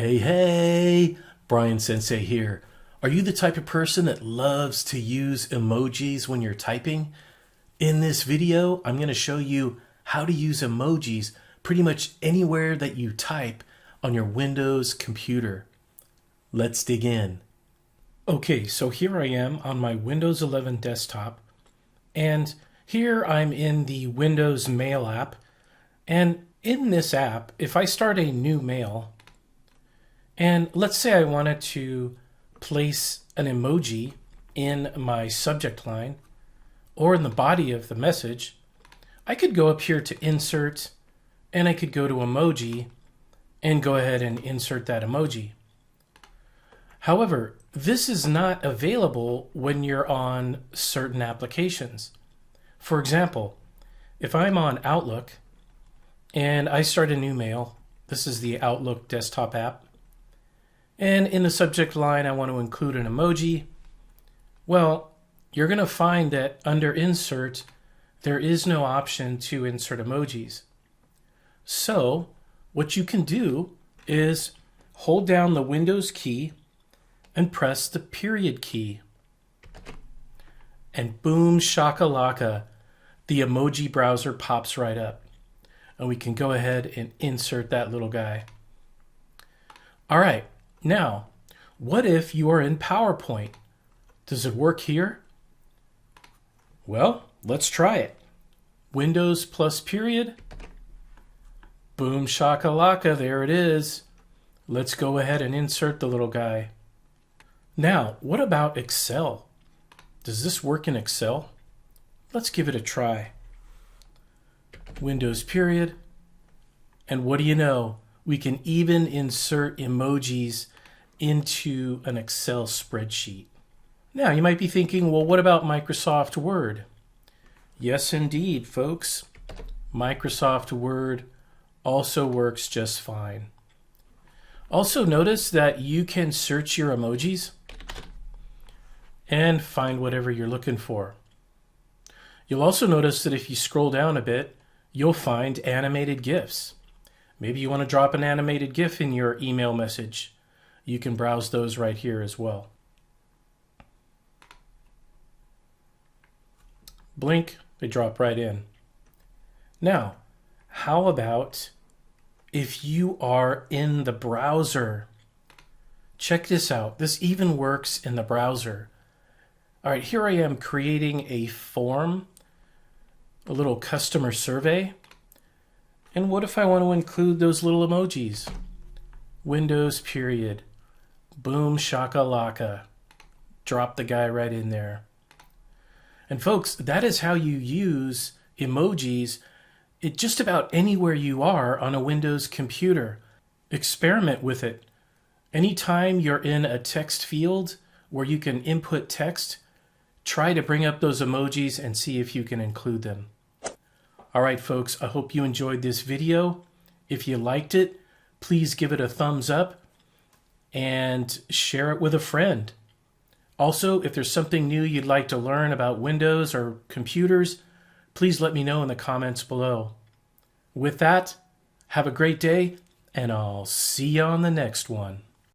Hey, Brian Sensei here. Are you the type of person that loves to use emojis when you're typing? In this video, I'm going to show you how to use emojis pretty much anywhere that you type on your Windows computer. Let's dig in. Okay, so here I am on my Windows 11 desktop, and here I'm in the Windows Mail app. And in this app, if I start a new mail, and let's say I wanted to place an emoji in my subject line or in the body of the message, I could go up here to Insert, and I could go to Emoji and go ahead and insert that emoji. However, this is not available when you're on certain applications. For example, if I'm on Outlook and I start a new mail, this is the Outlook desktop app, and in the subject line I want to include an emoji, well, you're going to find that under Insert, there is no option to insert emojis. So what you can do is hold down the Windows key and press the period key. And boom shakalaka, the emoji browser pops right up. And we can go ahead and insert that little guy. All right, now, what if you are in PowerPoint? Does it work here? Well, let's try it. Windows plus period. Boom shakalaka, there it is. Let's go ahead and insert the little guy. Now, what about Excel? Does this work in Excel? Let's give it a try. Windows period. And what do you know? We can even insert emojis into an Excel spreadsheet. Now, you might be thinking, well, what about Microsoft Word? Yes, indeed, folks. Microsoft Word also works just fine. Also, notice that you can search your emojis and find whatever you're looking for. You'll also notice that if you scroll down a bit, you'll find animated GIFs. Maybe you want to drop an animated GIF in your email message. You can browse those right here as well. Blink, they drop right in. Now, how about if you are in the browser? Check this out. This even works in the browser. All right, here I am creating a form, a little customer survey. And what if I want to include those little emojis? Windows period. Boom shakalaka. Drop the guy right in there. And folks, that is how you use emojis just about anywhere you are on a Windows computer. Experiment with it. Anytime you're in a text field where you can input text, try to bring up those emojis and see if you can include them. All right, folks, I hope you enjoyed this video. If you liked it, please give it a thumbs up and share it with a friend. Also, if there's something new you'd like to learn about Windows or computers, please let me know in the comments below. With that, have a great day, and I'll see you on the next one.